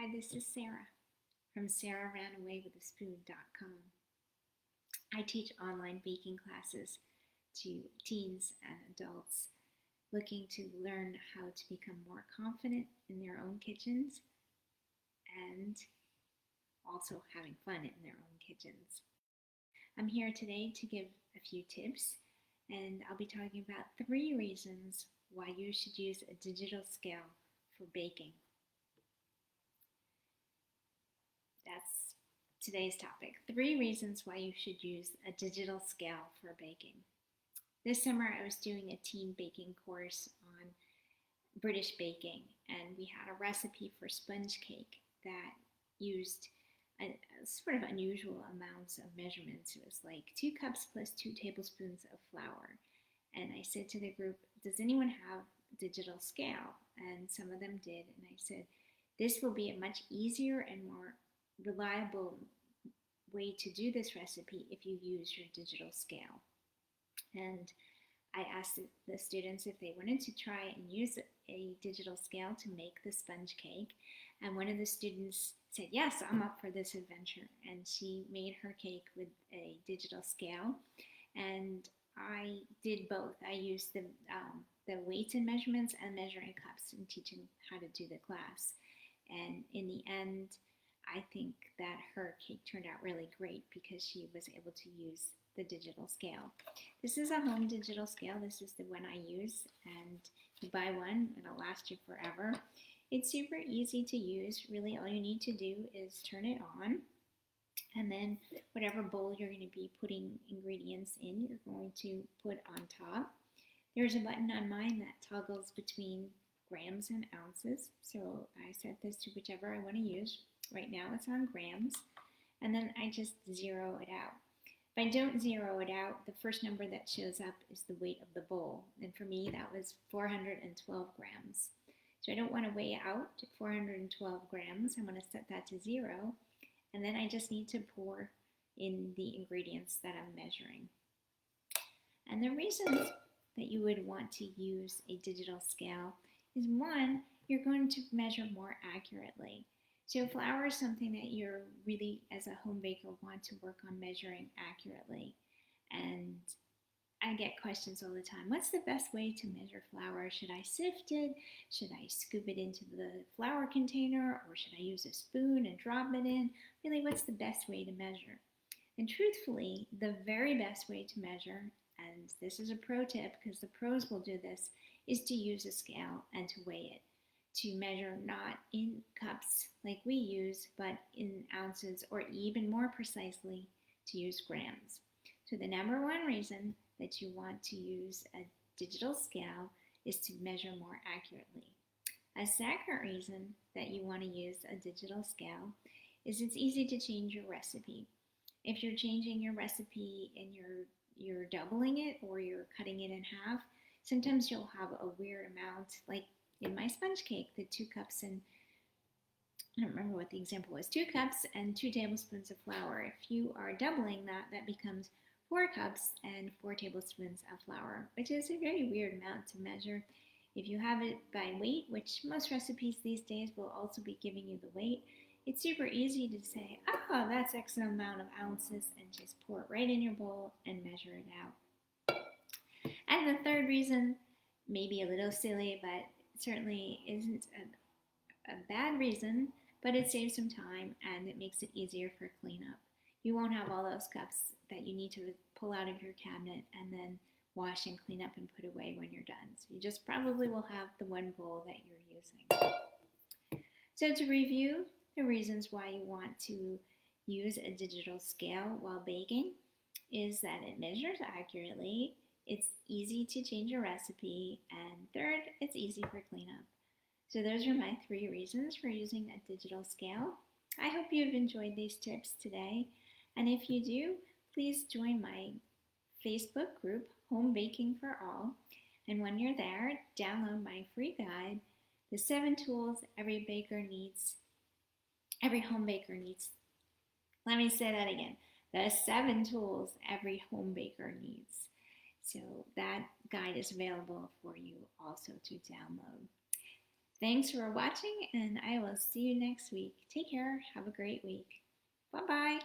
Hi, this is Sarah from SaraRanAwayWithASpoon.com. I teach online baking classes to teens and adults looking to learn how to become more confident in their own kitchens and also having fun in their own kitchens. I'm here today to give a few tips, and I'll be talking about 3 reasons why you should use a digital scale for baking. That's today's topic. 3 reasons why you should use a digital scale for baking. This summer I was doing a teen baking course on British baking, and we had a recipe for sponge cake that used a sort of unusual amounts of measurements. It was like 2 cups plus 2 tablespoons of flour. And I said to the group, does anyone have a digital scale? And some of them did. And I said, this will be a much easier and more reliable way to do this recipe if you use your digital scale. And I asked the students if they wanted to try and use a digital scale to make the sponge cake. And one of the students said, yes, I'm up for this adventure. And she made her cake with a digital scale. And I did both. I used the weights and measurements and measuring cups in teaching how to do the class. And in the end, I think that her cake turned out really great because she was able to use the digital scale. This is a home digital scale. This is the one I use, and you buy one, it'll last you forever. It's super easy to use. Really, all you need to do is turn it on, and then whatever bowl you're going to be putting ingredients in, you're going to put on top. There's a button on mine that toggles between grams and ounces, so I set this to whichever I want to use. Right now it's on grams, and then I just zero it out. If I don't zero it out, the first number that shows up is the weight of the bowl, and for me that was 412 grams. So I don't want to weigh out 412 grams. I'm going to set that to 0, and then I just need to pour in the ingredients that I'm measuring. And the reasons that you would want to use a digital scale is, one, you're going to measure more accurately. So flour is something that you're really, as a home baker, want to work on measuring accurately. And I get questions all the time. What's the best way to measure flour? Should I sift it? Should I scoop it into the flour container? Or should I use a spoon and drop it in? Really, what's the best way to measure? And truthfully, the very best way to measure, and this is a pro tip because the pros will do this, is to use a scale and to weigh it. To measure not in cups like we use, but in ounces, or even more precisely, to use grams. So the number one reason that you want to use a digital scale is to measure more accurately. A second reason that you want to use a digital scale is it's easy to change your recipe. If you're changing your recipe and you're doubling it or you're cutting it in half, sometimes you'll have a weird amount, like in my sponge cake, the 2 cups and, I don't remember what the example was, 2 cups and 2 tablespoons of flour. If you are doubling that, that becomes 4 cups and 4 tablespoons of flour, which is a very weird amount to measure. If you have it by weight, which most recipes these days will also be giving you the weight, it's super easy to say, oh, that's X amount of ounces, and just pour it right in your bowl and measure it out. And the third reason, maybe a little silly, but certainly isn't a bad reason, but it saves some time and it makes it easier for cleanup. You won't have all those cups that you need to pull out of your cabinet and then wash and clean up and put away when you're done. So you just probably will have the one bowl that you're using. So to review the reasons why you want to use a digital scale while baking is that it measures accurately, it's easy to change a recipe, and third, it's easy for cleanup. So those are my 3 reasons for using a digital scale. I hope you've enjoyed these tips today, and if you do, please join my Facebook group, Home Baking for All, and when you're there, download my free guide, The 7 Tools Every Home Baker Needs. Let me say that again. The 7 tools every home baker needs. So that guide is available for you also to download. Thanks for watching, and I will see you next week. Take care. Have a great week. Bye bye.